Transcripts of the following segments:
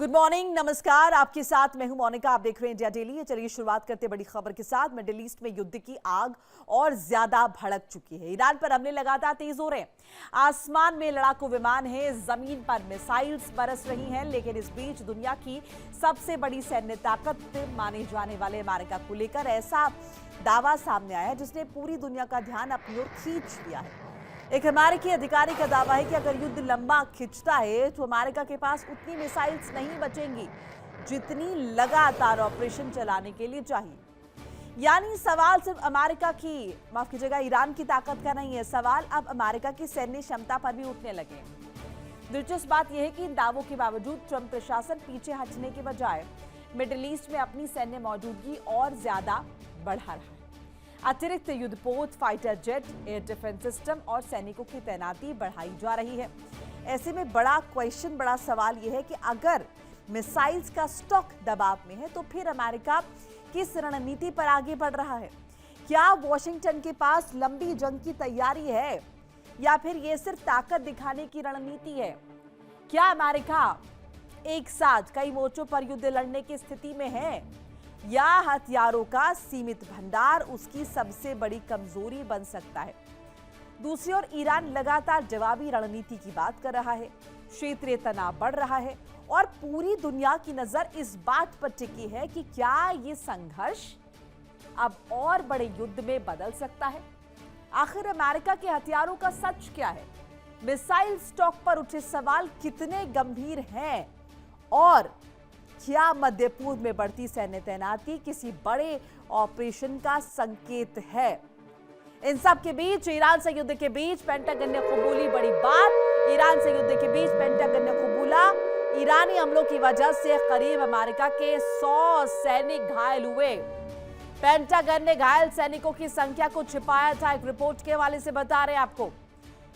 Good morning, नमस्कार। आपके साथ मैं हूं मोनिका। आप देख रहे हैं इंडिया डेली। चलिए शुरुआत करते हैं बड़ी खबर के साथ। मिडिल ईस्ट में युद्ध की आग और ज्यादा भड़क चुकी है। ईरान पर हमले लगातार तेज हो रहे हैं। आसमान में लड़ाकू विमान है, जमीन पर मिसाइल्स बरस रही हैं। लेकिन इस बीच दुनिया की सबसे बड़ी सैन्य ताकत माने जाने वाले अमेरिका को लेकर ऐसा दावा सामने आया है जिसने पूरी दुनिया का ध्यान अपनी ओर खींच लिया है। एक अमेरिकी अधिकारी का दावा है कि अगर युद्ध लंबा खिंचता है तो अमेरिका के पास उतनी मिसाइल्स नहीं बचेंगी जितनी लगातार ऑपरेशन चलाने के लिए चाहिए। यानी सवाल सिर्फ अमेरिका की, माफ कीजिएगा, ईरान की ताकत का नहीं है। सवाल अब अमेरिका की सैन्य क्षमता पर भी उठने लगे हैं। दिलचस्प बात यह है कि इन दावों के बावजूद ट्रंप प्रशासन पीछे हटने के बजाय मिडिल ईस्ट में अपनी सैन्य मौजूदगी और ज्यादा बढ़ा रहा है। अतिरिक्त युद्धपोत, fighter jet, air defence system और सैनिकों की तैनाती बढ़ाई जा रही है। ऐसे में बड़ा सवाल यह है कि अगर मिसाइल्स का स्टॉक दबाव में है तो फिर अमेरिका किस रणनीति पर आगे बढ़ रहा है? क्या वॉशिंगटन के पास लंबी जंग की तैयारी है या फिर यह सिर्फ ताकत दिखाने की रणनीति है? क्या अमेरिका एक साथ कई मोर्चों पर युद्ध लड़ने की स्थिति में है या हथियारों का सीमित भंडार उसकी सबसे बड़ी कमजोरी बन सकता है? दूसरी ओर ईरान लगातार जवाबी रणनीति की बात कर रहा है। क्षेत्रीय तनाव बढ़ रहा है और पूरी दुनिया की नजर इस बात पर टिकी है कि क्या ये संघर्ष अब और बड़े युद्ध में बदल सकता है। आखिर अमेरिका के हथियारों का सच क्या है? मिसाइल स्टॉक पर उठे सवाल कितने गंभीर हैं और क्या मध्य पूर्व में बढ़ती सैन्य तैनाती किसी बड़े ऑपरेशन का संकेत है? इन सब के बीच ईरान से युद्ध के बीच पेंटागन ने कबूली बड़ी बात। ईरान से युद्ध के बीच पेंटागन ने कबूला ईरानी हमलों की वजह से करीब अमेरिका के 100 सैनिक घायल हुए। पेंटागन ने घायल सैनिकों की संख्या को छिपाया था। एक रिपोर्ट के हवाले से बता रहे हैं आपको।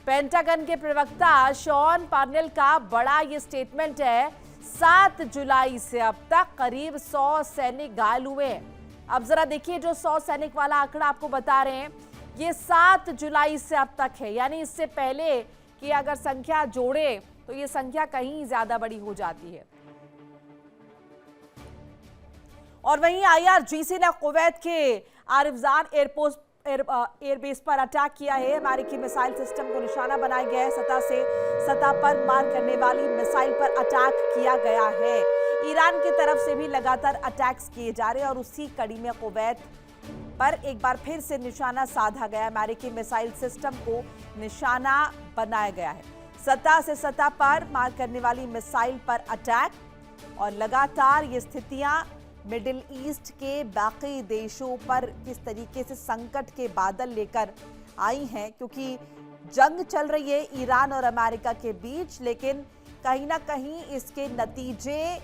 पेंटागन के प्रवक्ता शॉन पार्नेल का बड़ा ये स्टेटमेंट है। 7 जुलाई से अब तक करीब 100 सैनिक घायल हुए हैं। अब जरा देखिए, जो 100 सैनिक वाला आंकड़ा आपको बता रहे हैं, ये 7 जुलाई से अब तक है। यानी इससे पहले कि अगर संख्या जोड़े तो ये संख्या कहीं ज्यादा बड़ी हो जाती है। और वहीं आईआरजीसी ने कुवैत के आरिफजान एयरबेस पर अटैक किया है। अमेरिकी मिसाइल सिस्टम को निशाना बनाया गया है। सतह पर मार करने वाली मिसाइल पर अटैक किया गया है। ईरान की तरफ से भी लगातार अटैक्स किए जा रहे हैं और उसी कड़ी में कुवैत पर एक बार फिर से निशाना साधा गया। अमेरिकी मिसाइल सिस्टम को निशाना बनाया गया है। सतह से सतह पर मार करने वाली मिसाइल पर अटैक और लगातार ये स्थितियां मिडिल ईस्ट के बाकी देशों पर किस तरीके से संकट के बादल लेकर आई हैं, क्योंकि जंग चल रही है ईरान और अमेरिका के बीच, लेकिन कहीं ना कहीं इसके नतीजे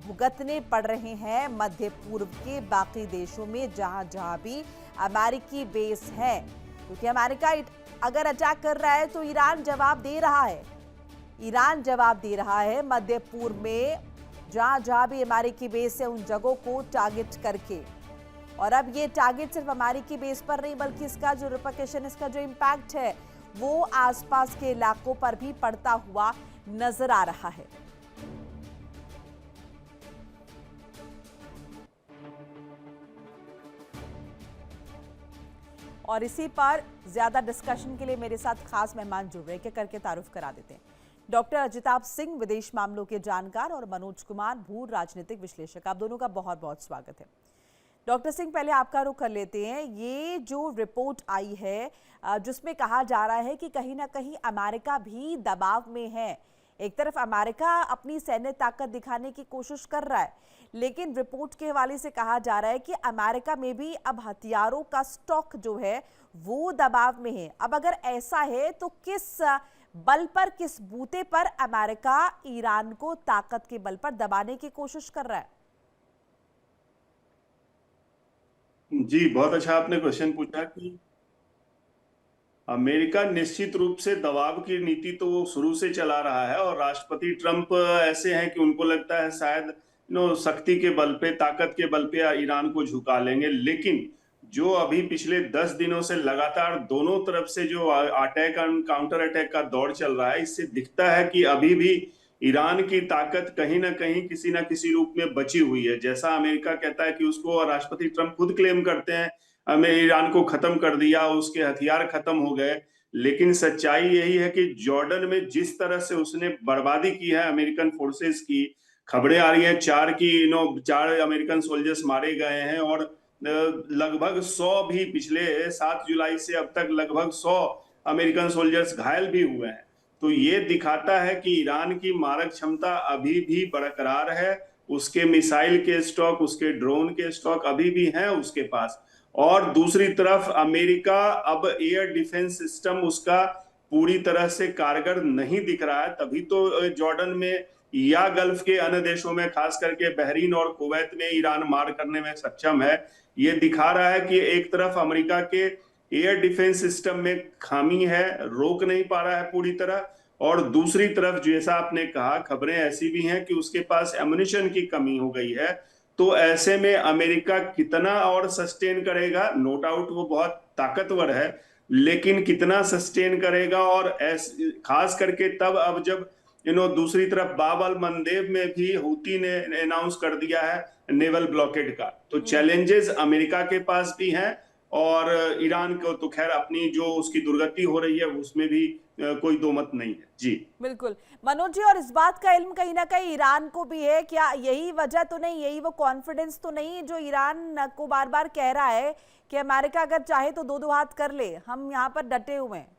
भुगतने पड़ रहे हैं मध्य पूर्व के बाकी देशों में जहां जहां भी अमेरिकी बेस है। क्योंकि अमेरिका अगर अटैक कर रहा है तो ईरान जवाब दे रहा है। ईरान जवाब दे रहा है मध्य पूर्व में जहां जहां भी अमेरिकी बेस है, उन जगहों को टारगेट करके। और अब ये टारगेट सिर्फ अमेरिकी बेस पर नहीं, बल्कि इसका जो रिपरकशन, इसका जो इम्पैक्ट है वो आसपास के इलाकों पर भी पड़ता हुआ नजर आ रहा है। और इसी पर ज्यादा डिस्कशन के लिए मेरे साथ खास मेहमान जुड़ रहे हैं, करके तारुफ करा देते हैं। डॉक्टर अजिताभ सिंह, विदेश मामलों के जानकार, और मनोज कुमार, भू राजनीतिक विश्लेषक। आप दोनों का बहुत बहुत स्वागत है। डॉक्टर सिंह, पहले आपका रुख कर लेते हैं। ये जो रिपोर्ट आई है जिसमें कहा जा रहा है कि कहीं ना कहीं अमेरिका भी दबाव में है। एक तरफ अमेरिका अपनी सैन्य ताकत दिखाने की कोशिश कर रहा है, लेकिन रिपोर्ट के हवाले से कहा जा रहा है कि अमेरिका में भी अब हथियारों का स्टॉक जो है वो दबाव में है। अब अगर ऐसा है तो किस बल पर, किस बूते पर अमेरिका ईरान को ताकत के बल पर दबाने की कोशिश कर रहा है? जी, बहुत अच्छा आपने क्वेश्चन पूछा कि अमेरिका निश्चित रूप से दबाव की नीति तो वो शुरू से चला रहा है और राष्ट्रपति ट्रंप ऐसे हैं कि उनको लगता है शायद शक्ति के बल पे, ताकत के बल पे ईरान को झुका लेंगे। लेकिन जो अभी पिछले 10 दिनों से लगातार दोनों तरफ से जो अटैक एंड काउंटर अटैक का दौर चल रहा है, इससे दिखता है कि अभी भी ईरान की ताकत कहीं ना कहीं किसी ना किसी रूप में बची हुई है। जैसा अमेरिका कहता है कि उसको, और राष्ट्रपति ट्रंप खुद क्लेम करते हैं, हमें ईरान को खत्म कर दिया, उसके हथियार खत्म हो गए। लेकिन सच्चाई यही है कि जॉर्डन में जिस तरह से उसने बर्बादी की है अमेरिकन फोर्सेस की, खबरें आ रही हैं 4 अमेरिकन सोल्जर्स मारे गए हैं, और लगभग 100 भी, पिछले 7 जुलाई से अब तक लगभग 100 अमेरिकन सोल्जर्स घायल भी हुए हैं। तो ये दिखाता है कि ईरान की मारक क्षमता अभी भी बरकरार है। उसके मिसाइल के स्टॉक, उसके ड्रोन के स्टॉक अभी भी हैं उसके पास। और दूसरी तरफ अमेरिका अब एयर डिफेंस सिस्टम उसका पूरी तरह से कारगर नहीं दिख रहा है। तभी तो जॉर्डन में या गल्फ के अन्य देशों में, खास करके बहरीन और कुवैत में, ईरान मार करने में सक्षम है। ये दिखा रहा है कि एक तरफ अमेरिका के एयर डिफेंस सिस्टम में खामी है, रोक नहीं पा रहा है पूरी तरह, और दूसरी तरफ जैसा आपने कहा, खबरें ऐसी भी हैं कि उसके पास एमुनिशन की कमी हो गई है। तो ऐसे में अमेरिका कितना और सस्टेन करेगा? नो डाउट वो बहुत ताकतवर है, लेकिन कितना सस्टेन करेगा? और खास करके तब, अब जब दूसरी तरफ बाब अल मंदेब में भी हूती ने अनाउंस कर दिया है नेवल ब्लॉकेड का, तो चैलेंजेस अमेरिका के पास भी हैं। और ईरान को तो खैर अपनी जो उसकी दुर्गति हो रही है उसमें भी कोई दो मत नहीं है। जी बिल्कुल मनोज जी, और इस बात का इल्म कहीं ना कहीं ईरान को भी है क्या? यही वजह तो नहीं, यही वो कॉन्फिडेंस तो नहीं जो ईरान को बार बार कह रहा है कि अमेरिका अगर चाहे तो दो दो हाथ कर ले, हम यहाँ पर डटे हुए हैं?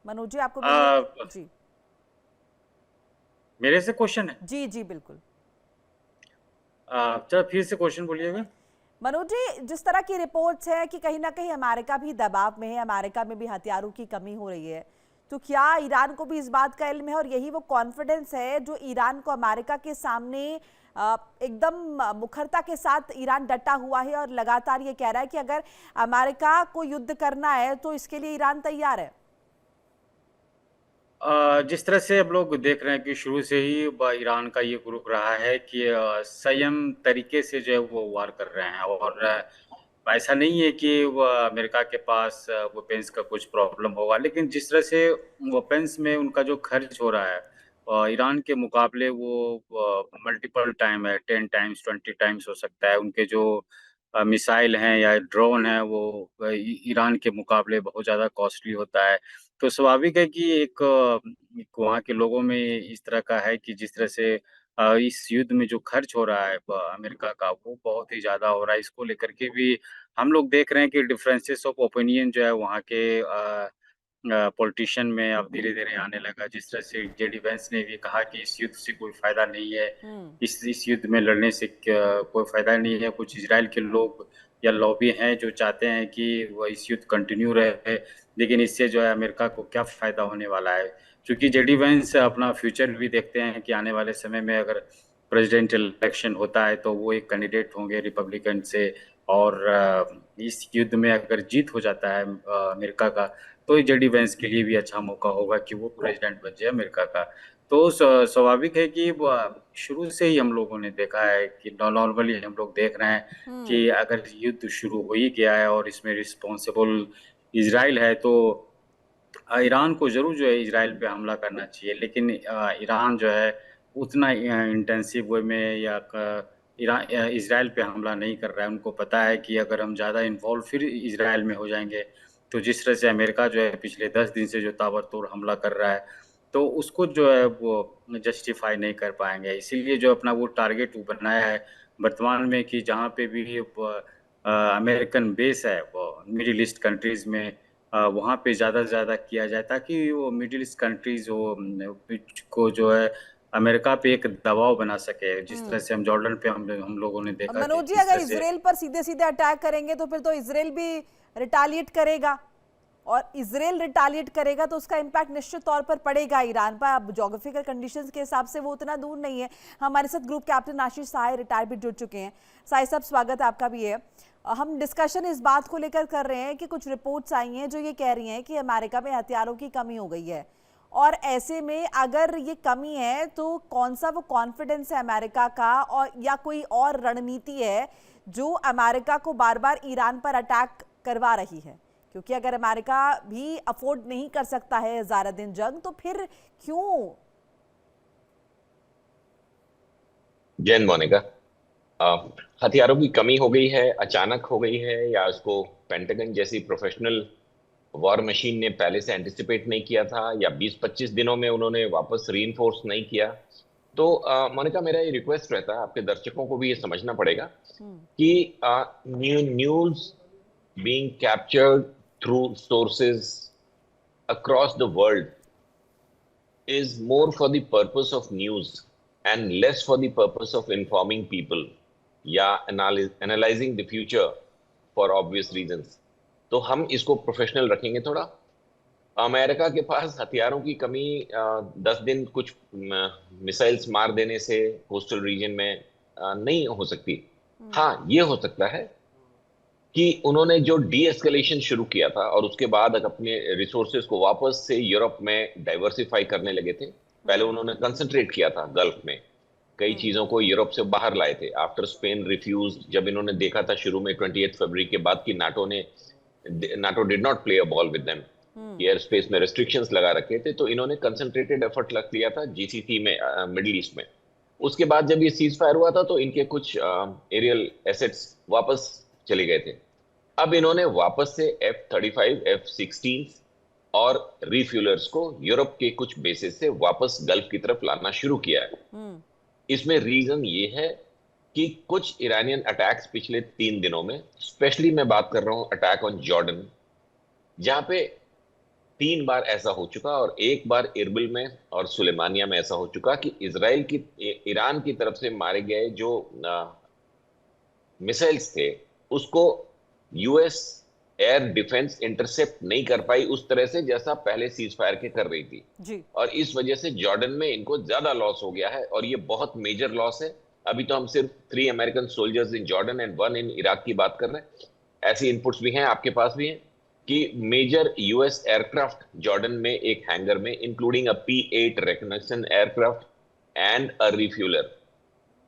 मनोज जी, आपको मेरी जी मेरे से क्वेश्चन है? जी जी बिल्कुल। चलो फिर से क्वेश्चन बोलिएगा। मनोज जी, जिस तरह की रिपोर्ट्स है कि कहीं ना कहीं अमेरिका भी दबाव में है, अमेरिका में भी हथियारों की कमी हो रही है, तो क्या ईरान को भी इस बात का इल्म है और यही वो कॉन्फिडेंस है जो ईरान को अमेरिका के सामने एकदम मुखरता के साथ ईरान डटा हुआ है और लगातार ये कह रहा है कि अगर अमेरिका को युद्ध करना है तो इसके लिए ईरान तैयार है? जिस तरह से हम लोग देख रहे हैं कि शुरू से ही ईरान का ये ग्रुप रहा है कि संयम तरीके से जो है वो वार कर रहे हैं, और ऐसा नहीं है कि वो अमेरिका के पास वेपन्स का कुछ प्रॉब्लम होगा, लेकिन जिस तरह से वेपन्स में उनका जो खर्च हो रहा है ईरान के मुकाबले वो मल्टीपल टाइम है, 10 टाइम्स 20 टाइम्स हो सकता है। उनके जो मिसाइल हैं या ड्रोन हैं वो ईरान के मुकाबले बहुत ज़्यादा कॉस्टली होता है। तो स्वाभाविक है कि एक वहाँ के लोगों में इस तरह का है कि जिस तरह से इस युद्ध में जो खर्च हो रहा है अमेरिका का, वो बहुत ही ज़्यादा हो रहा है। इसको लेकर के भी हम लोग देख रहे हैं कि डिफरेंसेस ऑफ ओपिनियन जो है वहाँ के पॉलिटिशियन में अब धीरे-धीरे आने लगा। जिस तरह से जेडी वेंस ने भी कहा कि इस युद्ध से कोई फ़ायदा नहीं है, इस युद्ध में लड़ने से कोई फ़ायदा नहीं है। कुछ इज़राइल के लोग या लॉबी हैं जो चाहते हैं कि वो इस युद्ध कंटिन्यू रहे, लेकिन इससे जो है अमेरिका को क्या फ़ायदा होने वाला है? क्योंकि जेडी वेंस अपना फ्यूचर भी देखते हैं कि आने वाले समय में अगर प्रेसिडेंशियल इलेक्शन होता है तो वो एक कैंडिडेट होंगे रिपब्लिकन से, और इस युद्ध में अगर जीत हो जाता है अमेरिका का, तो जेडी वेंस के लिए भी अच्छा मौका होगा कि वो प्रेसिडेंट बन जाए अमेरिका का। तो स्वाभाविक है कि शुरू से ही हम लोगों ने देखा है कि नॉर्मली हम लोग देख रहे हैं कि अगर युद्ध शुरू हो ही गया है और इसमें रिस्पॉन्सिबल इज़राइल है, तो ईरान को ज़रूर जो है इज़राइल पे हमला करना चाहिए। लेकिन ईरान जो है उतना इंटेंसिव वे में या इज़राइल पे हमला नहीं कर रहा है। उनको पता है कि अगर हम ज़्यादा इन्वॉल्व फिर इज़राइल में हो जाएँगे, तो जिस तरह से अमेरिका जो है पिछले 10 दिन से जो ताबड़तोड़ हमला कर रहा है, तो उसको जो है वो जस्टिफ़ाई नहीं कर पाएँगे। इसीलिए जो अपना वो टारगेट वो बनाया है वर्तमान में कि जहाँ पे भी अमेरिकन बेस है वो मिडिल ईस्ट कंट्रीज़ में, वहाँ पे ज़्यादा से ज़्यादा किया जाए, ताकि वो मिडिल ईस्ट कंट्रीज़ को जो है अमेरिका पे एक दबाव बना सके। जिस तरह से हम जॉर्डन पे हम लोगों ने देखा कि मनोज जी, किस अगर तरह से इजराइल पर सीधे सीधे अटैक करेंगे तो फिर तो इजराइल भी रिटालिएट करेगा, और इजराइल रिटालिएट करेगा तो उसका इम्पैक्ट निश्चित तौर पर पड़ेगा ईरान पर। अब ज्योग्राफिकल कंडीशंस के हिसाब से वो उतना दूर नहीं है। हमारे साथ ग्रुप कैप्टन आशीष साय रिटायर भी जुड़ चुके हैं। साय साहब, स्वागत है आपका भी है। हम डिस्कशन इस बात को लेकर कर रहे हैं कि कुछ रिपोर्ट्स आई हैं जो ये कह रही हैं कि अमेरिका में हथियारों की कमी हो गई है, और ऐसे में अगर ये कमी है तो कौन सा वो कॉन्फिडेंस है अमेरिका का, और या कोई और रणनीति है जो अमेरिका को बार बार ईरान पर अटैक करवा रही है? क्योंकि अगर अमेरिका भी अफोर्ड नहीं कर सकता है ज़्यादा दिन जंग, तो फिर क्यों? जैन मोनिका, हथियारों की कमी हो गई है, अचानक हो गई है, या उसको पेंटागन जैसी प्रोफेशनल वॉर मशीन ने पहले से एंटिसिपेट नहीं किया था, या 20-25 दिनों में उन्होंने वापस रीइंफोर्स नहीं किया? तो मोनिका, मेरा ये रिक्वेस्ट रहता है, आपके दर्शकों को भी ये समझना पड़ेगा कि news being captured through sources across the world is more for the purpose of news and less for the purpose of informing people या analyzing the future for obvious reasons. तो हम इसको प्रोफेशनल रखेंगे थोड़ा। अमेरिका के पास हथियारों की कमी 10 दिन कुछ मिसाइल्स मार देने से कोस्टल रीजन में नहीं हो सकती। हाँ, ये हो सकता है कि उन्होंने जो डी एस्केलेशन शुरू किया था और उसके बाद अपने रिसोर्सेज को वापस से यूरोप में डाइवर्सिफाई करने लगे थे। पहले उन्होंने कंसंट्रेट किया था गल्फ में, कई चीजों को यूरोप से बाहर लाए थे। आफ्टर स्पेन रिफ्यूज, जब इन्होंने देखा था शुरू में 28 फरवरी के बाद कि NATO did not play a ball with them, air space में रेस्ट्रिक्शंस लगा रखे थे, तो इन्होंने कंसंट्रेटेड एफर्ट लग लिया था जीसीसी में, मिडिल ईस्ट में। उसके बाद जब ये सीज फायर हुआ था तो इनके कुछ एरियल एसेट्स वापस चले गए थे। अब इन्होंने वापस से F-35, F-16 और रिफ्यूलर्स को यूरोप के कुछ बेसिस से वापस गल्फ की तरफ लाना शुरू किया है। इसमें रीजन ये है कि कुछ ईरानियन अटैक्स पिछले 3 दिनों में, स्पेशली मैं बात कर रहा हूं अटैक ऑन जॉर्डन, जहां पे 3 बार ऐसा हो चुका, और 1 बार इरबिल में और सुलेमानिया में ऐसा हो चुका कि ईरान की तरफ से मारे गए जो मिसाइल्स थे उसको यूएस एयर डिफेंस इंटरसेप्ट नहीं कर पाई उस तरह से जैसा पहले सीज फायर के कर रही थी जी। और इस वजह से जॉर्डन में इनको ज्यादा लॉस हो गया है, और ये बहुत मेजर लॉस है। अभी तो हम सिर्फ 3 American soldiers in Jordan and 1 in Iraq की बात कर रहे हैं। ऐसी इनपुट्स भी हैं, आपके पास भी हैं, कि मेजर यूएस एयरक्राफ्ट जॉर्डन में एक हैंगर में, including a P-8 recognition aircraft and a refueller,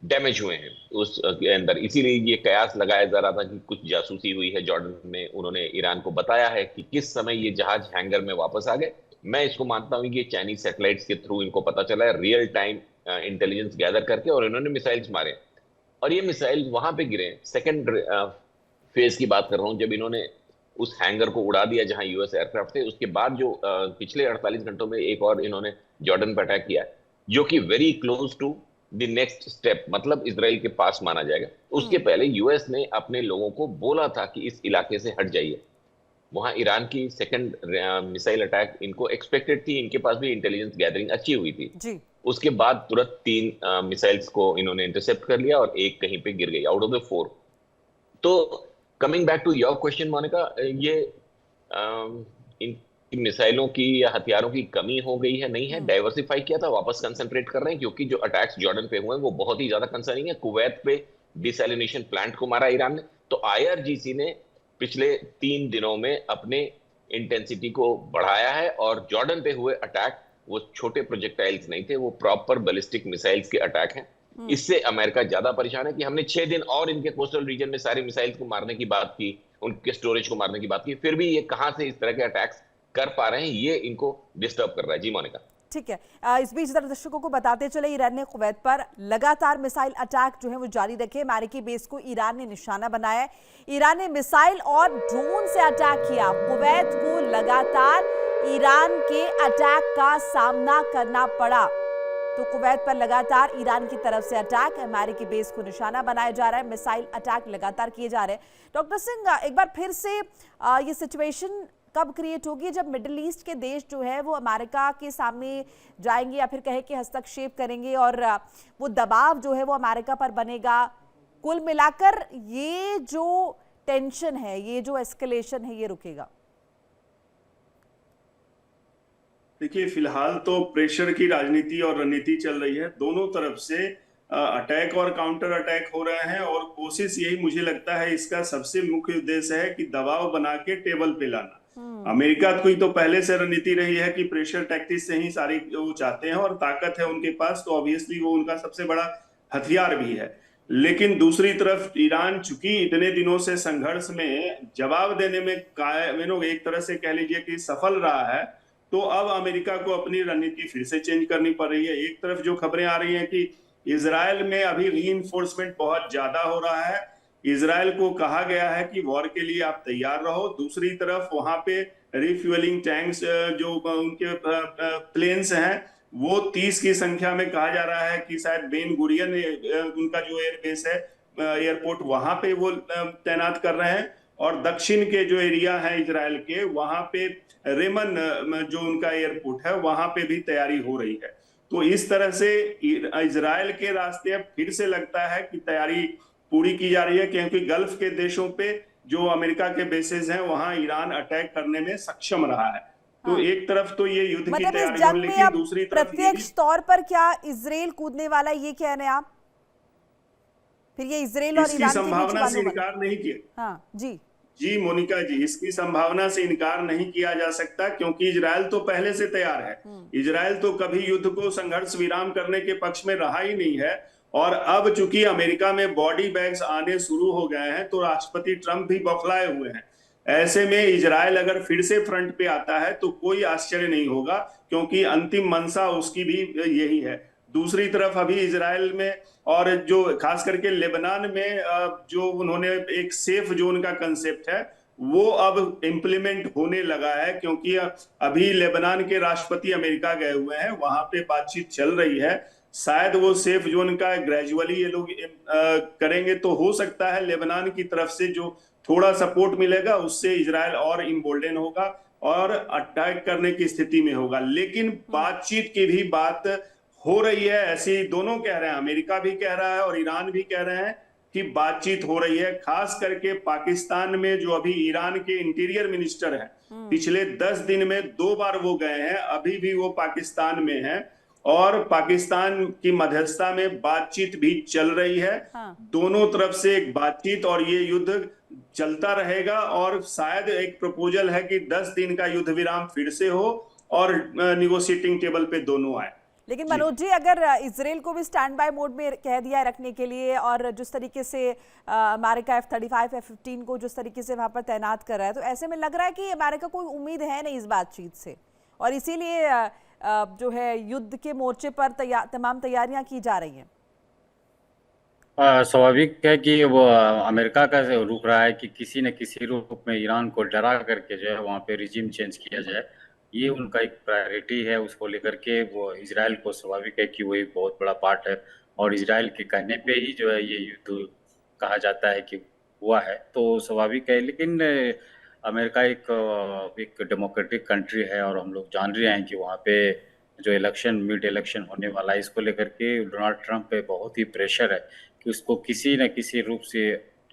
damage हुए हैं उस के अंदर। इसीलिए ये कयास लगाया जा रहा था कि कुछ जासूसी हुई है जॉर्डन में। उन्होंने ईरान को बताया है कि किस समय ये जहाज हैंगर में वापस आ गए। मैं इसको मानता हूं कि चाइनीज सैटेलाइट्स के थ्रू इनको पता चला है, रियल टाइम इंटेलिजेंस गैदर करके, और इन्होंने मिसाइल्स मारे, और ये मिसाइल वहां पे गिरे। सेकेंड फेज की बात कर रहा हूं, जब इन्होंने उस हैंगर को उड़ा दिया जहां यूएस एयरक्राफ्ट थे, उसके बाद जो पिछले 48 घंटों में एक और इन्होंने जॉर्डन पर अटैक किया, जो कि very close to the next step, मतलब इजराइल के पास माना जाएगा। उसके पहले यूएस ने अपने लोगों को बोला था कि इस इलाके से हट जाइए। वहां ईरान की सेकंड मिसाइल अटैक इनको एक्सपेक्टेड थी, इनके पास भी इंटेलिजेंस गैदरिंग अच्छी हुई थी जी। उसके बाद तुरंत 3 मिसाइल्स को इन्होंने इंटरसेप्ट कर लिया और एक कहीं पे गिर गई आउट ऑफ द 4। तो coming back to your question Monica, ये इन मिसाइलों की या हथियारों की कमी हो गई है, नहीं है, डाइवर्सिफाई किया था, वापस कंसंट्रेट कर रहे हैं, क्योंकि जो अटैक्स जॉर्डन पे हुए हैं वो बहुत ही ज्यादा कंसर्निंग है। कुवैत पे डिसैलिनेशन प्लांट को मारा ईरान ने, तो आईआरजीसी ने पिछले 3 दिनों में अपने इंटेंसिटी को बढ़ाया है, और जॉर्डन पे हुए अटैक वो छोटे प्रोजेक्टाइल्स नहीं थे, वो प्रॉपर बैलिस्टिक मिसाइल्स के अटैक हैं। इससे अमेरिका ज्यादा परेशान है कि हमने 6 दिन और इनके कोस्टल रीजन में सारे मिसाइल्स को मारने की बात की, उनके स्टोरेज को मारने की बात की, फिर भी ये कहां से इस तरह के अटैक्स कर पा रहे हैं, ये इनको डिस्टर्ब कर रहा है। जी मोनिका। ठीक है, इस बीच दर्शकों को बताते चले, ईरान ने कुवैत पर लगातार मिसाइल अटैक जो है वो जारी रखे। अमेरिकी बेस को ईरान ने निशाना बनाया है। ईरान ने मिसाइल और ड्रोन से अटैक किया। कुवैत को लगातार ईरान के अटैक का सामना करना पड़ा। तो कुवैत पर लगातार ईरान की तरफ से अटैक, अमेरिकी बेस को निशाना बनाया जा रहा है, मिसाइल अटैक लगातार किए जा रहे हैं। डॉक्टर सिंह, एक बार फिर से ये सिचुएशन कब क्रिएट होगी जब मिडिल ईस्ट के देश जो है वो अमेरिका के सामने जाएंगे, या फिर कहे कि हस्तक्षेप करेंगे, और वो दबाव जो है वो अमेरिका पर बनेगा? कुल मिलाकर ये जो टेंशन है, ये जो एस्केलेशन है, ये रुकेगा? देखिए, फिलहाल तो प्रेशर की राजनीति और रणनीति चल रही है। दोनों तरफ से अटैक और काउंटर अटैक हो रहे हैं, और कोशिश यही मुझे लगता है इसका सबसे मुख्य उद्देश्य है कि दबाव बना के टेबल पे लाना। अमेरिका की तो पहले से रणनीति रही है कि प्रेशर टैक्टिक्स से ही सारी वो चाहते हैं, और ताकत है उनके पास, तो ऑब्वियसली वो उनका सबसे बड़ा हथियार भी है। लेकिन दूसरी तरफ ईरान चूंकि इतने दिनों से संघर्ष में जवाब देने में एक तरह से कह लीजिए कि सफल रहा है, तो अब अमेरिका को अपनी रणनीति फिर से चेंज करनी पड़ रही है। एक तरफ जो खबरें आ रही हैं कि इजराइल में अभी रीइंफोर्समेंट बहुत ज्यादा हो रहा है, इजराइल को कहा गया है कि वॉर के लिए आप तैयार रहो। दूसरी तरफ वहां पे रिफ्यूलिंग टैंक्स जो उनके प्लेन्स हैं वो 30 की संख्या में कहा जा रहा है कि शायद बेन गुरियन उनका जो एयरबेस है, एयरपोर्ट, वहां पे वो तैनात कर रहे हैं। और दक्षिण के जो एरिया है इजराइल के, वहां पे रेमन जो उनका एयरपोर्ट है, वहां पे भी तैयारी हो रही है। तो इस तरह से इजराइल के रास्ते अब फिर से लगता है कि तैयारी पूरी की जा रही है, क्योंकि गल्फ के देशों पे जो अमेरिका के बेसेस हैं वहां ईरान अटैक करने में सक्षम रहा है। तो हाँ। एक तरफ तो ये युद्ध की मतलब इस तैयारी हो, जंग में लेकिन अब दूसरी तरफ ये भी प्रत्यक्ष तौर पर क्या इजराइल कूदने वाला, ये कह रहे हैं आप? फिर ये इजराइल और इसकी ईरान के बीच संभावना से बंदोबस्त। इनकार नहीं किया। हाँ जी। जी मोनिका जी, इसकी संभावना से इनकार नहीं किया जा सकता, क्योंकि इजराइल तो पहले से तैयार है। इजराइल तो कभी युद्ध को संघर्ष विराम करने के पक्ष में रहा ही नहीं है। और अब चूंकि अमेरिका में बॉडी बैग्स आने शुरू हो गए हैं, तो राष्ट्रपति ट्रंप भी बौखलाए हुए हैं। ऐसे में इजराइल अगर फिर से फ्रंट पे आता है तो कोई आश्चर्य नहीं होगा, क्योंकि अंतिम मंशा उसकी भी यही है। दूसरी तरफ अभी इजराइल में और जो खास करके लेबनान में जो उन्होंने एक सेफ जोन का कंसेप्ट है वो अब इम्प्लीमेंट होने लगा है, क्योंकि अभी लेबनान के राष्ट्रपति अमेरिका गए हुए हैं, वहां पे बातचीत चल रही है। शायद वो सेफ जोन का ग्रेजुअली ये लोग करेंगे, तो हो सकता है लेबनान की तरफ से जो थोड़ा सपोर्ट मिलेगा उससे इजराइल और इम्बोल्डन होगा और अटैक करने की स्थिति में होगा। लेकिन बातचीत की भी बात हो रही है, ऐसी दोनों कह रहे हैं, अमेरिका भी कह रहा है और ईरान भी कह रहे हैं कि बातचीत हो रही है। खास करके पाकिस्तान में जो अभी ईरान के इंटीरियर मिनिस्टर हैं, पिछले 10 दिन में 2 बार वो गए हैं, अभी भी वो पाकिस्तान में हैं और पाकिस्तान की मध्यस्थता में बातचीत भी चल रही है। हाँ। दोनों तरफ से एक बातचीत और ये युद्ध चलता रहेगा, और शायद एक प्रपोजल है कि 10 दिन का युद्ध विराम फिर से हो और निगोशिएटिंग टेबल पे दोनों आए। लेकिन मनोज जी, अगर इजराइल को भी स्टैंड बाय मोड में कह दिया है रखने के लिए, और जिस तरीके से अमेरिका F-35 F-15 को जिस तरीके से वहां पर तैनात कर रहा है, तो ऐसे में लग रहा है कि अमेरिका को उम्मीद है नहीं इस बातचीत से, और इसीलिए जो है युद्ध के मोर्चे पर तमाम तैयारियां की जा रही हैं। स्वाभाविक है कि वो अमेरिका का रुख रहा है कि किसी न किसी रूप में ईरान को डरा करके जो है वहाँ पे रिजीम चेंज किया जाए। ये उनका एक प्रायोरिटी है, उसको लेकर के वो इजराइल को स्वाभाविक है कि वो एक बहुत बड़ा पार्ट है, और इजराइल के कहने पे ही जो है ये युद्ध कहा जाता है कि हुआ है, तो स्वाभाविक है। लेकिन अमेरिका एक डेमोक्रेटिक कंट्री है, और हम लोग जान रहे हैं कि वहाँ पे जो मिड इलेक्शन होने वाला है, इसको लेकर के डोनाल्ड ट्रंप पे बहुत ही प्रेशर है कि उसको किसी न किसी रूप से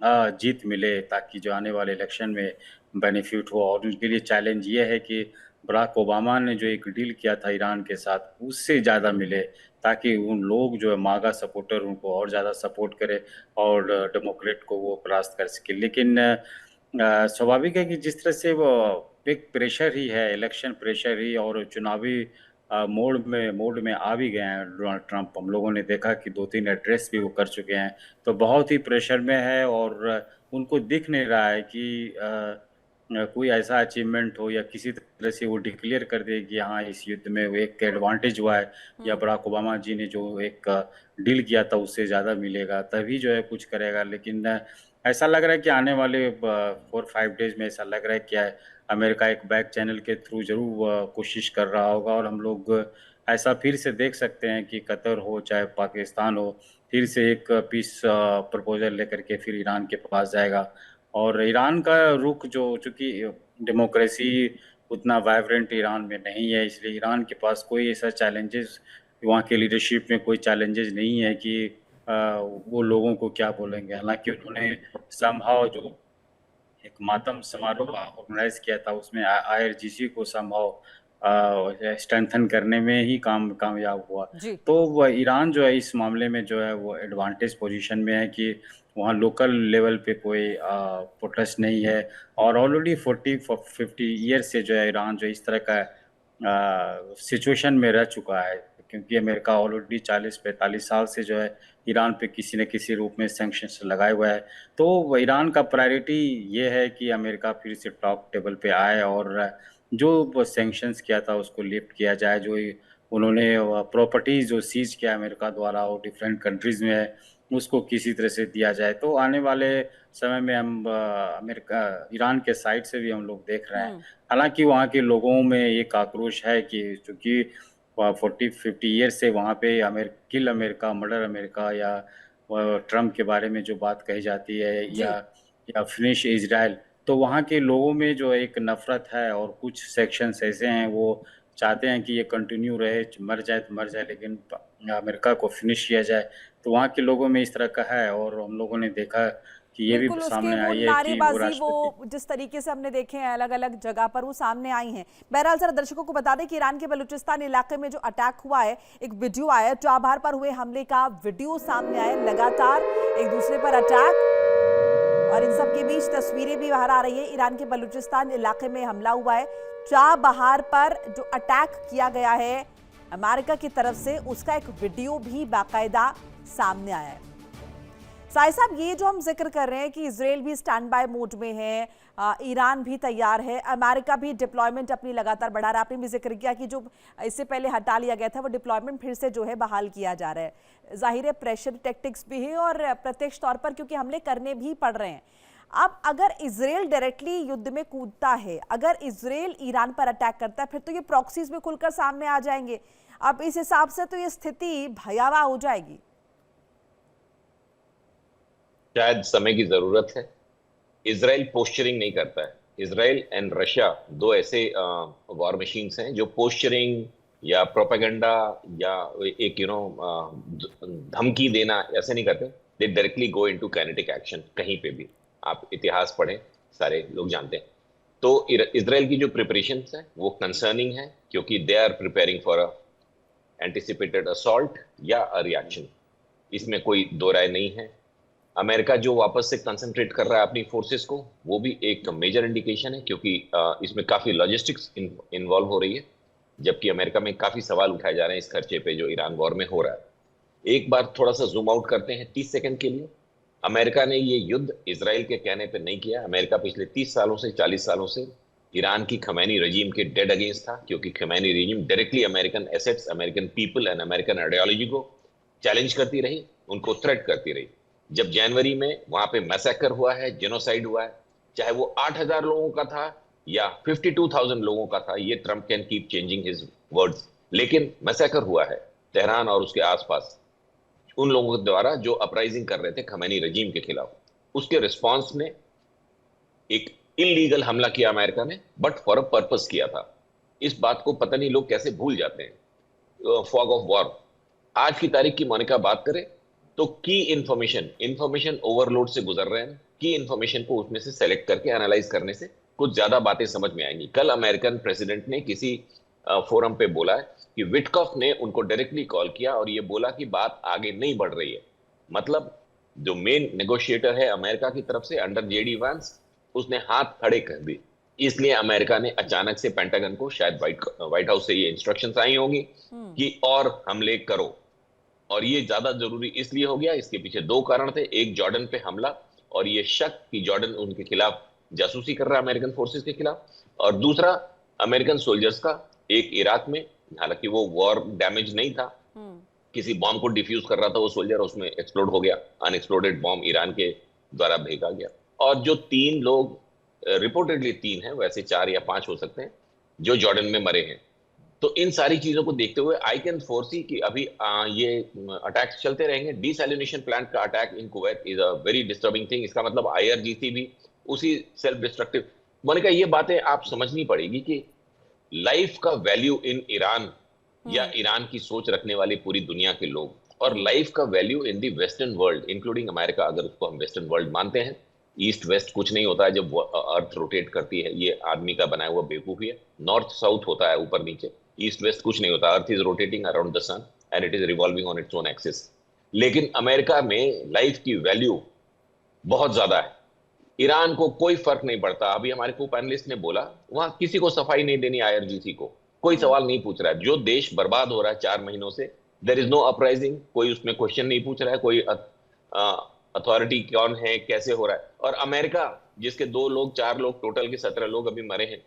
जीत मिले, ताकि जो आने वाले इलेक्शन में बेनिफिट हो। और उनके लिए चैलेंज ये है कि बराक ओबामा ने जो एक डील किया था ईरान के साथ, उससे ज़्यादा मिले, ताकि उन लोग जो है मागा सपोर्टर उनको और ज़्यादा सपोर्ट करे और डेमोक्रेट को वो परास्त कर सके। लेकिन स्वाभाविक है कि जिस तरह से वो एक प्रेशर ही है, इलेक्शन प्रेशर ही, और चुनावी मोड में आ भी गए हैं डोनाल्ड ट्रंप। हम लोगों ने देखा कि 2-3 एड्रेस भी वो कर चुके हैं, तो बहुत ही प्रेशर में है, और उनको दिख नहीं रहा है कि कोई ऐसा अचीवमेंट हो या किसी तरह से वो डिक्लेयर कर दे कि हाँ इस युद्ध में वो एक एडवांटेज हुआ है, या बराक ओबामा जी ने जो एक डील किया था उससे ज़्यादा मिलेगा, तभी जो है कुछ करेगा। लेकिन ऐसा लग रहा है कि आने वाले 4-5 डेज में ऐसा लग रहा है कि अमेरिका एक बैक चैनल के थ्रू जरूर कोशिश कर रहा होगा, और हम लोग ऐसा फिर से देख सकते हैं कि कतर हो चाहे पाकिस्तान हो, फिर से एक पीस प्रपोजल लेकर के फिर ईरान के पास जाएगा। और ईरान का रुख जो चूंकि डेमोक्रेसी उतना वाइब्रेंट ईरान में नहीं है, इसलिए ईरान के पास कोई ऐसा चैलेंजेस, वहाँ के लीडरशिप में कोई चैलेंजेस नहीं है कि वो लोगों को क्या बोलेंगे। हालांकि उन्होंने समहाउ जो एक मातम समारोह ऑर्गेनाइज किया था, उसमें IRGC को समहाउ स्ट्रेंथन करने में ही कामयाब हुआ। तो वह ईरान जो है इस मामले में जो है वो एडवांटेज पोजीशन में है कि वहाँ लोकल लेवल पे कोई प्रोटेस्ट नहीं है, और ऑलरेडी 40-50 ईयर से जो है ईरान जो इस तरह का सिचुएशन में रह चुका है क्योंकि अमेरिका ऑलरेडी 40-45 साल से जो है ईरान पे किसी न किसी रूप में सैंक्शंस लगाए हुआ है। तो ईरान का प्रायोरिटी ये है कि अमेरिका फिर से टॉप टेबल पे आए और जो सैंक्शंस किया था उसको लिफ्ट किया जाए। जो उन्होंने प्रॉपर्टीज जो सीज किया अमेरिका द्वारा वो डिफरेंट कंट्रीज में है, उसको किसी तरह से दिया जाए। तो आने वाले समय में हम अमेरिका ईरान के साइड से भी हम लोग देख रहे हैं। हालांकि वहाँ के लोगों में एक आक्रोश है कि चूंकि 40-50 ईयर से वहाँ पे किल अमेरिका, मर्डर अमेरिका या ट्रम्प के बारे में जो बात कही जाती है या फिनिश इजराइल, तो वहाँ के लोगों में जो एक नफरत है और कुछ सेक्शंस ऐसे हैं वो चाहते हैं कि ये कंटिन्यू रहे, मर जाए तो मर जाए लेकिन अमेरिका को फिनिश किया जाए। तो वहाँ के लोगों में इस तरह का है और हम लोगों ने देखा कि ये भी बिल्कुल, उसके सामने वो आई है कि वो नारेबाजी राष्ट्रपति वो जिस तरीके से हमने देखे हैं अलग अलग जगह पर वो सामने आई हैं। बहरहाल जरा दर्शकों को बता दें कि ईरान के बलूचिस्तान इलाके में जो अटैक हुआ है, एक वीडियो आया है, चाबहार पर हुए हमले का वीडियो सामने आया, लगातार एक दूसरे पर अटैक और इन सब के बीच तस्वीरें भी बाहर आ रही है। ईरान के बलूचिस्तान इलाके में हमला हुआ है, चाबहार पर जो अटैक किया गया है अमेरिका की तरफ से, उसका एक वीडियो भी बाकायदा सामने आया है। साहिब साहब, ये जो हम जिक्र कर रहे हैं कि इजराइल भी स्टैंड बाय मोड में है, ईरान भी तैयार है, अमेरिका भी डिप्लॉयमेंट अपनी लगातार बढ़ा रहा है। आपने भी जिक्र किया कि जो इससे पहले हटा लिया गया था वो डिप्लॉयमेंट फिर से जो है बहाल किया जा रहा है। जाहिर है प्रेशर टैक्टिक्स भी है और प्रत्यक्ष तौर पर क्योंकि हमले करने भी पड़ रहे हैं। अब अगर इजराइल डायरेक्टली युद्ध में कूदता है, अगर इजराइल ईरान पर अटैक करता है, फिर तो ये प्रॉक्सीज में खुलकर सामने आ जाएंगे। अब इस हिसाब से तो ये स्थिति भयावह हो जाएगी। शायद समय की जरूरत है। इजराइल पोस्चरिंग नहीं करता है। इजराइल एंड रशिया दो ऐसे वॉर मशीन्स हैं जो पोस्चरिंग या प्रोपेगेंडा या एक धमकी देना ऐसे नहीं करते। दे directly go into kinetic action. कहीं पे भी आप इतिहास पढ़ें, सारे लोग जानते हैं। तो इजराइल की जो प्रिपरेशन है वो कंसर्निंग है, क्योंकि they are preparing for a anticipated assault या अ रिएक्शन। इसमें कोई दो राय नहीं है। अमेरिका जो वापस से कंसंट्रेट कर रहा है अपनी फोर्सेस को, वो भी एक मेजर इंडिकेशन है, क्योंकि इसमें काफी लॉजिस्टिक्स इन्वॉल्व हो रही है, जबकि अमेरिका में काफी सवाल उठाए जा रहे हैं इस खर्चे पे जो ईरान वॉर में हो रहा है। एक बार थोड़ा सा जूम आउट करते हैं 30 सेकंड के लिए। अमेरिका ने ये युद्ध इजराइल के कहने पे नहीं किया। अमेरिका पिछले 30 सालों से 40 सालों से ईरान की खमैनी रजीम के डेड अगेंस्ट था, क्योंकि Khamenei regime directly American assets, American people and American ideology को चैलेंज करती रही, उनको थ्रेट करती रही। जब जनवरी में वहां पे मैसेकर हुआ है, जेनोसाइड हुआ है, चाहे वो 8,000 लोगों का था या 52,000 लोगों का था, ये Trump can keep changing his words, लेकिन मैसेकर हुआ है तेहरान और उसके आसपास उन लोगों के द्वारा जो अपराइजिंग कर रहे थे खमैनी रजीम के खिलाफ। उसके रिस्पॉन्स में एक इलीगल हमला किया अमेरिका ने, बट फॉर अ पर्पस किया था। इस बात को पता नहीं लोग कैसे भूल जाते हैं। Fog of war. आज की तारीख की मोनिका बात करें तो की इंफॉर्मेशन ओवरलोड से गुजर रहे हैं। की इंफॉर्मेशन को उसमें से सेलेक्ट करके एनालाइज करने से कुछ ज्यादा बातें समझ में आएंगी। कल अमेरिकन प्रेसिडेंट ने किसी फोरम पे बोला है कि विटकॉफ ने उनको डायरेक्टली कॉल किया और ये बोला कि बात आगे नहीं बढ़ रही है। मतलब जो मेन नेगोशिएटर है अमेरिका की तरफ से अंडर जेडी वांस, उसने हाथ खड़े कर दिए। इसलिए अमेरिका ने अचानक से पेंटागन को, शायद व्हाइट हाउस से ये इंस्ट्रक्शंस आई होंगी कि और हमले करो। और ये ज्यादा जरूरी इसलिए हो गया, इसके पीछे दो कारण थे। एक, जॉर्डन पे हमला और ये शक कि जॉर्डन उनके खिलाफ जासूसी कर रहा है अमेरिकन फोर्सेस के खिलाफ, और दूसरा अमेरिकन सोल्जर्स का एक इराक में, हालांकि वो वॉर डैमेज नहीं था, किसी बॉम्ब को डिफ्यूज कर रहा था वो सोल्जर, उसमें एक्सप्लोड हो गया। अनएक्सप्लोडेड बॉम्ब ईरान के द्वारा भेजा गया। और जो 3 लोग, रिपोर्टेडली 3 हैं, वैसे 4 या 5 हो सकते हैं, जो जॉर्डन में मरे हैं। तो इन सारी चीजों को देखते हुए आई कैन फोरसी कि अभी ये अटैक्स चलते रहेंगे। डिसैलिनेशन प्लांट का attack in Kuwait is a very disturbing thing. इसका मतलब आईआरजीसी भी उसी सेल्फ डिस्ट्रक्टिव। मोनिका, ये बातें आप समझनी पड़ेगी कि लाइफ का वैल्यू इन ईरान या ईरान की सोच रखने वाली पूरी दुनिया के लोग, और लाइफ का value in the western world including America, अगर उसको हम वेस्टर्न वर्ल्ड मानते हैं। ईस्ट वेस्ट कुछ नहीं होता है जब अर्थ रोटेट करती है, ये आदमी का बनाया हुआ बेवकूफी है। नॉर्थ साउथ होता है, ऊपर नीचे। ईस्ट वेस्ट कुछ नहीं होता। Earth is rotating around the sun and it is revolving on its own axis. लेकिन अमेरिका में लाइफ की वैल्यू बहुत ज्यादा है। ईरान को कोई फर्क नहीं पड़ता। अभी हमारे को पैनलिस्ट ने बोला, वहां किसी को सफाई नहीं देनी आईआरजीसी को। कोई सवाल नहीं पूछ रहा है। जो देश बर्बाद हो रहा है 4 महीनों से, देयर इज नो अपराइजिंग, कोई उसमें क्वेश्चन नहीं पूछ रहा है, कोई अथॉरिटी कौन है, कैसे हो रहा है। और अमेरिका, जिसके 2 लोग 4 लोग टोटल के 17 लोग अभी मरे हैं,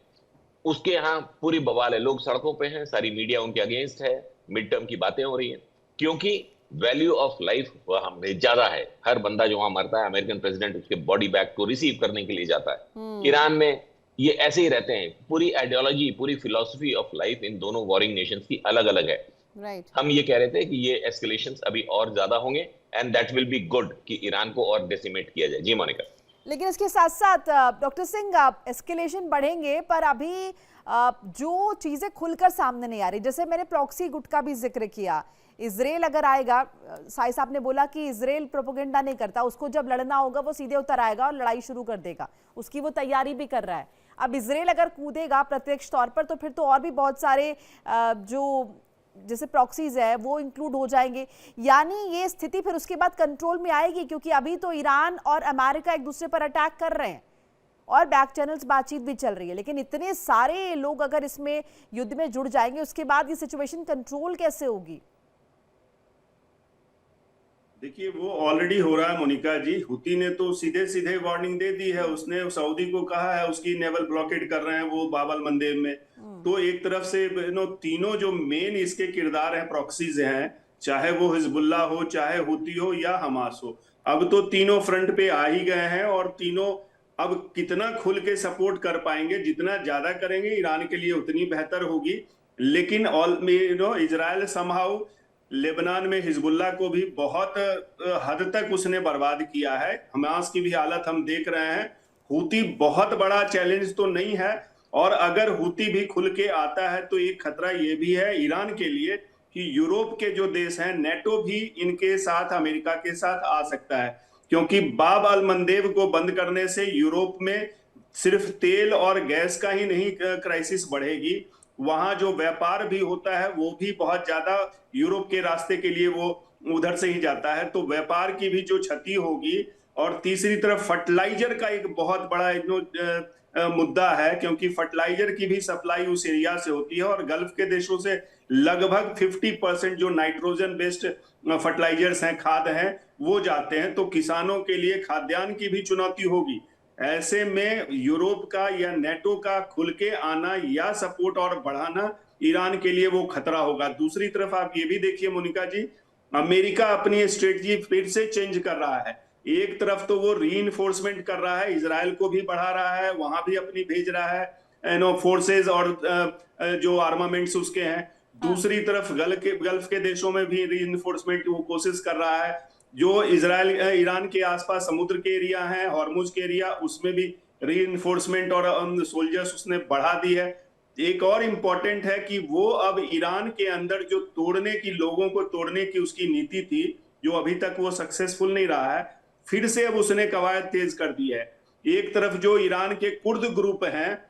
उसके यहाँ पूरी बवाल है, लोग सड़कों पे हैं, सारी मीडिया उनके अगेंस्ट है, मिड टर्म की बातें हो रही हैं, क्योंकि वैल्यू ऑफ लाइफ वहां ज्यादा है। हर बंदा जो वहां मरता है, अमेरिकन प्रेसिडेंट उसके बॉडी बैग को रिसीव करने के लिए जाता है। ईरान में ये ऐसे ही रहते हैं। पूरी आइडियोलॉजी, पूरी फिलॉसफी ऑफ लाइफ इन दोनों वॉरिंग नेशंस की अलग अलग है। राइट। हम ये कह रहे थे कि ये एस्केलेशंस अभी और ज्यादा होंगे, and that will be good कि ईरान को और डेसिमेट किया जाए। जी मोनिका। लेकिन इसके साथ साथ डॉक्टर सिंह, एस्केलेशन बढ़ेंगे पर अभी जो चीजें खुलकर सामने नहीं आ रही, जैसे मैंने प्रॉक्सी गुट का भी जिक्र किया, इजराइल अगर आएगा, साई साहब ने बोला कि इजराइल प्रोपेगेंडा नहीं करता, उसको जब लड़ना होगा वो सीधे उतर आएगा और लड़ाई शुरू कर देगा, उसकी वो तैयारी भी कर रहा है। अब इजराइल अगर कूदेगा प्रत्यक्ष तौर पर तो फिर तो और भी बहुत सारे जो जैसे प्रॉक्सीज है वो इंक्लूड हो जाएंगे, यानी ये स्थिति फिर उसके बाद कंट्रोल में आएगी, क्योंकि अभी तो ईरान और अमेरिका एक दूसरे पर अटैक कर रहे हैं और बैक चैनल्स बातचीत भी चल रही है, लेकिन इतने सारे लोग अगर इसमें युद्ध में जुड़ जाएंगे उसके बाद ये सिचुएशन कंट्रोल कैसे होगी? देखिए, वो ऑलरेडी हो रहा है मोनिका जी। हुती ने तो सीधे सीधे वार्निंग दे दी है, उसने सऊदी को कहा है, उसकी नेवल ब्लॉकेड कर रहे हैं वो बाब अल मंदेब में। तो एक तरफ से तीनों जो मेन इसके किरदार हैं, प्रॉक्सीज हैं, चाहे वो हिजबुल्लाह हो, चाहे हुती हो या हमास हो, अब तो तीनों फ्रंट पे आ ही गए हैं और तीनों अब कितना खुल के सपोर्ट कर पाएंगे, जितना ज्यादा करेंगे ईरान के लिए उतनी बेहतर होगी। लेकिन इजराइल समहाउ लेबनान में हिजबुल्लाह को भी बहुत हद तक उसने बर्बाद किया है। हमास की भी हालत हम देख रहे हैं। हुती बहुत बड़ा चैलेंज तो नहीं है, और अगर हुती भी खुल के आता है तो एक खतरा ये भी है ईरान के लिए कि यूरोप के जो देश हैं, नेटो भी इनके साथ, अमेरिका के साथ आ सकता है, क्योंकि बाब अल मंदेब को बंद करने से यूरोप में सिर्फ तेल और गैस का ही नहीं क्राइसिस बढ़ेगी, वहां जो व्यापार भी होता है वो भी बहुत ज्यादा यूरोप के रास्ते के लिए वो उधर से ही जाता है, तो व्यापार की भी जो क्षति होगी। और तीसरी तरफ फर्टिलाइजर का एक बहुत बड़ा मुद्दा है, क्योंकि फर्टिलाइजर की भी सप्लाई उस एरिया से होती है और गल्फ के देशों से लगभग 50% जो नाइट्रोजन बेस्ड फर्टिलाइजर्स हैं, खाद हैं, वो जाते हैं। तो किसानों के लिए खाद्यान्न की भी चुनौती होगी। ऐसे में यूरोप का या नेटो का खुल के आना या सपोर्ट और बढ़ाना ईरान के लिए वो खतरा होगा। दूसरी तरफ आप ये भी देखिए मोनिका जी, अमेरिका अपनी स्ट्रेटजी फिर से चेंज कर रहा है। एक तरफ तो वो रीइंफोर्समेंट कर रहा है, इजराइल को भी बढ़ा रहा है, वहां भी अपनी भेज रहा है फोर्सेज और जो आर्मामेंट्स उसके हैं। दूसरी तरफ गल्फ के देशों में भी रीइंफोर्समेंट वो कोशिश कर रहा है। जो इजराइल ईरान के आसपास समुद्र के एरिया हैं, हॉर्मुज के एरिया, उसमें भी रीइंफोर्समेंट और सोल्जर्स उसने बढ़ा दी है। एक और इम्पोर्टेंट है कि वो अब ईरान के अंदर जो तोड़ने की, लोगों को तोड़ने की उसकी नीति थी, जो अभी तक वो सक्सेसफुल नहीं रहा है, फिर से अब उसने कवायद तेज कर दी है। एक तरफ जो ईरान के कुर्द ग्रुप हैं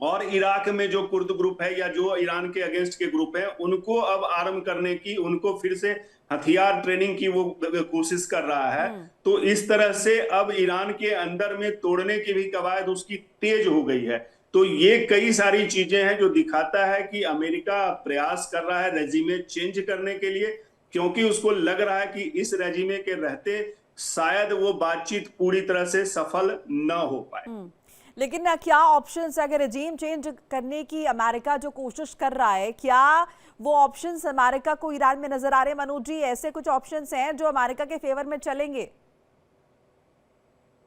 और इराक में जो कुर्द ग्रुप है या जो ईरान के अगेंस्ट के ग्रुप हैं, उनको अब आर्म करने की, उनको फिर से हथियार ट्रेनिंग की वो कोशिश कर रहा है। तो इस तरह से अब ईरान के अंदर में तोड़ने की भी कवायद उसकी तेज हो गई है। तो ये कई सारी चीजें हैं जो दिखाता है कि अमेरिका प्रयास कर रहा है रेजिमे चेंज करने के लिए, क्योंकि उसको लग रहा है कि इस रेजिमे के रहते शायद वो बातचीत पूरी तरह से सफल न हो पाए। लेकिन क्या ऑप्शंस, अगर रेजिम चेंज करने की अमेरिका जो कोशिश कर रहा है, क्या वो ऑप्शंस अमेरिका को ईरान में नजर आ रहे हैं? मनोज जी, ऐसे कुछ ऑप्शंस हैं जो अमेरिका के फेवर में चलेंगे?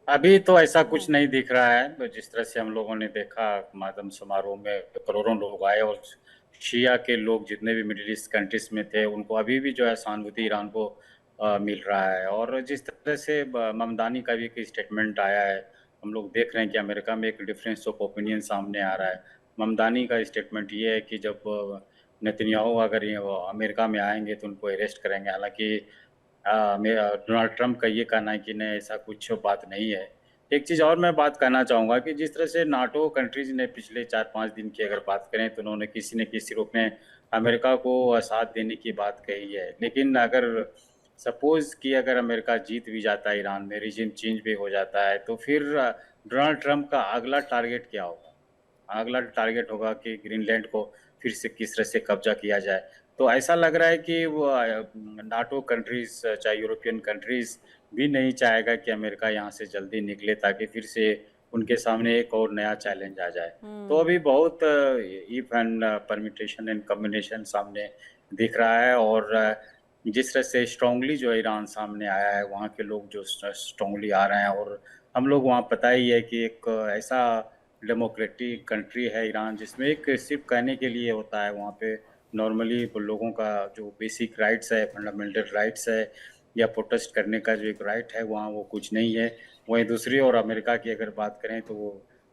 अभी तो ऐसा कुछ नहीं दिख रहा है। तो जिस तरह से हम लोगों ने देखा मातम समारोह में करोड़ों लोग आए और शिया के लोग जितने भी मिडिल ईस्ट कंट्रीज में थे, उनको अभी भी जो है सहानुभूति ईरान को मिल रहा है। और जिस तरह से ममदानी का भी एक स्टेटमेंट आया है, हम लोग देख रहे हैं कि अमेरिका में एक डिफरेंस ऑफ ओपिनियन सामने आ रहा है। ममदानी का स्टेटमेंट ये है कि जब नेतन्याहू अगर ये अमेरिका में आएंगे तो उनको अरेस्ट करेंगे। हालांकि डोनाल्ड ट्रंप का ये कहना है कि नहीं, ऐसा कुछ बात नहीं है। एक चीज़ और मैं बात करना चाहूँगा कि जिस तरह से नाटो कंट्रीज ने पिछले 4-5 दिन की अगर बात करें तो उन्होंने किसी न किसी रूप में अमेरिका को साथ देने की बात कही है। लेकिन अगर सपोज कि अगर अमेरिका जीत भी जाता है ईरान में, रिजिम चेंज भी हो जाता है, तो फिर डोनाल्ड ट्रंप का अगला टारगेट क्या होगा? अगला टारगेट होगा कि ग्रीनलैंड को फिर से किस तरह से कब्जा किया जाए। तो ऐसा लग रहा है कि वो नाटो कंट्रीज, चाहे यूरोपियन कंट्रीज भी नहीं चाहेगा कि अमेरिका यहाँ से जल्दी निकले, ताकि फिर से उनके सामने एक और नया चैलेंज आ जाए। तो अभी बहुत if and permutation and combination सामने दिख रहा है, और जिस तरह से स्ट्रांगली जो ईरान सामने आया है, वहाँ के लोग जो स्ट्रांगली आ रहे हैं, और हम लोग वहाँ पता ही है कि एक ऐसा डेमोक्रेटिक कंट्री है ईरान, जिसमें एक सिर्फ कहने के लिए होता है वहाँ पे नॉर्मली लोगों का जो बेसिक राइट्स है, फंडामेंटल राइट्स है, या प्रोटेस्ट करने का जो एक राइट है, वहाँ वो कुछ नहीं है। वहीं दूसरी और अमेरिका की अगर बात करें तो वो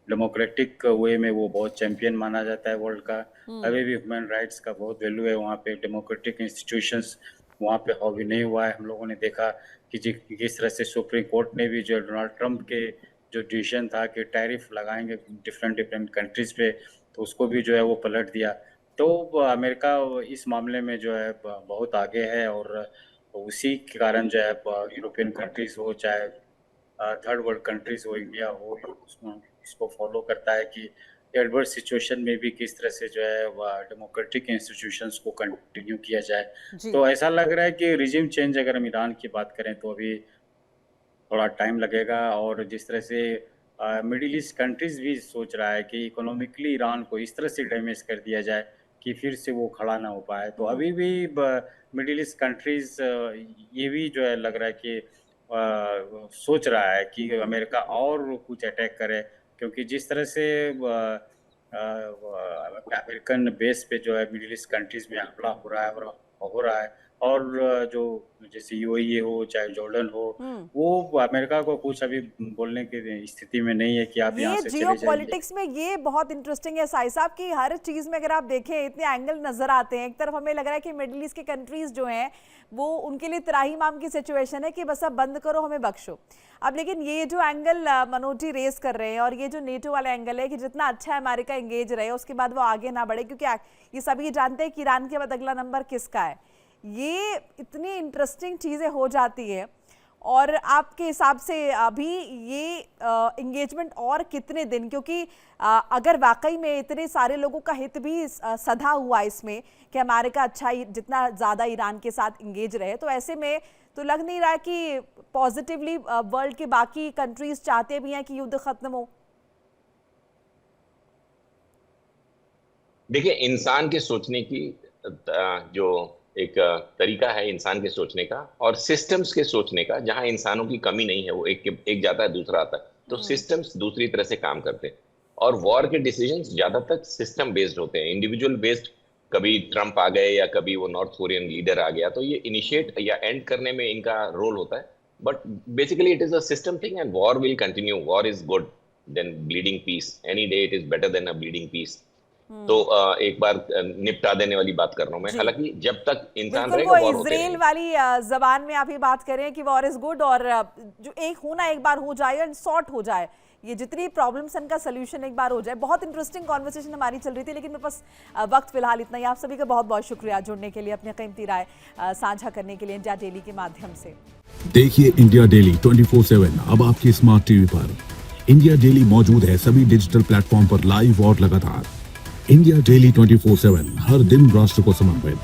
डेमोक्रेटिक वे में वो बहुत चैंपियन माना जाता है वर्ल्ड का। अभी भी ह्यूमन राइट्स का बहुत वैल्यू है वहाँ पे, डेमोक्रेटिक इंस्टीट्यूशंस वहाँ पे हावी नहीं हुआ है। हम लोगों ने देखा कि किस तरह से सुप्रीम कोर्ट ने भी जो डोनाल्ड ट्रंप के जो डिसीजन था कि टैरिफ लगाएंगे डिफरेंट कंट्रीज पे, तो उसको भी जो है वो पलट दिया। तो अमेरिका इस मामले में जो है बहुत आगे है, और उसी के कारण जो है यूरोपियन कंट्रीज हो, चाहे थर्ड वर्ल्ड कंट्रीज हो, इंडिया हो, इसको फॉलो करता है कि एडवर्स सिचुएशन में भी किस तरह से जो है डेमोक्रेटिक इंस्टीट्यूशंस को कंटिन्यू किया जाए। तो ऐसा लग रहा है कि रिजिम चेंज, अगर हम ईरान की बात करें तो अभी थोड़ा टाइम लगेगा, और जिस तरह से मिडिल ईस्ट कंट्रीज भी सोच रहा है कि इकोनॉमिकली ईरान को इस तरह से डैमेज कर दिया जाए कि फिर से वो खड़ा ना हो पाए। तो अभी भी मिडिल ईस्ट कंट्रीज ये भी जो है लग रहा है कि सोच रहा है कि अमेरिका और कुछ अटैक करे, क्योंकि जिस तरह से अमेरिकन बेस पे जो है मिडिल ईस्ट कंट्रीज में हमला हो रहा है, और जो जैसे यूएई हो, चाहे जॉर्डन हो, वो अमेरिका को कुछ अभी बोलने की स्थिति में नहीं है कि आप यहाँ से चले जाइए। जियोपॉलिटिक्स में ये बहुत इंटरेस्टिंग है साई साहब की हर चीज में अगर आप देखें इतने एंगल नजर आते हैं। एक तरफ हमें लग रहा है कि मिडिल ईस्ट के कंट्रीज जो हैं वो उनके लिए त्राहीमाम की सिचुएशन है कि बस अब बंद करो, हमें बख्शो। अब लेकिन ये जो एंगल मनोज जी रेस कर रहे हैं, और ये जो नेटो वाला एंगल है कि जितना अच्छा है अमेरिका एंगेज रहे, उसके बाद वो आगे ना बढ़े, क्योंकि ये सभी जानते हैं कि ईरान के बाद अगला नंबर किसका है। ये इतनी इंटरेस्टिंग चीज़ें हो जाती है। और आपके हिसाब से अभी ये इंगेजमेंट और कितने दिन, क्योंकि अगर वाकई में इतने सारे लोगों का हित भी सधा हुआ इसमें कि अमेरिका अच्छा जितना ज़्यादा ईरान के साथ इंगेज रहे, तो ऐसे में तो लग नहीं रहा कि पॉजिटिवली वर्ल्ड के बाकी कंट्रीज चाहते भी हैं कि युद्ध खत्म हो। देखिए, इंसान के सोचने की जो एक तरीका है इंसान के सोचने का, और सिस्टम्स के सोचने का, जहां इंसानों की कमी नहीं है, वो एक जाता है दूसरा आता है, तो सिस्टम्स दूसरी तरह से काम करते हैं। और वॉर के डिसीजंस ज्यादातर सिस्टम बेस्ड होते हैं, इंडिविजुअल बेस्ड। कभी ट्रंप आ गए या कभी वो नॉर्थ कोरियन लीडर आ गया, तो ये इनिशिएट या एंड करने में इनका रोल होता है। But basically it is a system thing, and war will continue. War is good than bleeding peace, any day it is better than a bleeding peace. तो एक बार निपटा देने वाली बात कर रहा हूं मैं। हालांकि जब तक इंसान रहेगा, वो इजराइल वाली जबान में आप ये बात करें कि वॉर इज गुड, और जो एक होना एक बार हो जाए एंड सॉर्ट हो जाए, ये जितनी प्रॉब्लम्स इनका सोल्यूशन एक बार हो जाए। बहुत इंटरेस्टिंग कॉन्वर्सेशन हमारी चल रही थी, लेकिन मेरे पास वक्त फिलहाल इतना ही। आप सभी का बहुत बहुत शुक्रिया जुड़ने के लिए, अपने कीमती राय साझा करने के लिए इंडिया डेली के माध्यम से। देखिए इंडिया डेली 24/7 अब आपकी स्मार्ट टीवी पर। इंडिया डेली मौजूद है सभी डिजिटल प्लेटफॉर्म पर लाइव और लगातार। इंडिया डेली 24/7 हर दिन राष्ट्र को समर्पित।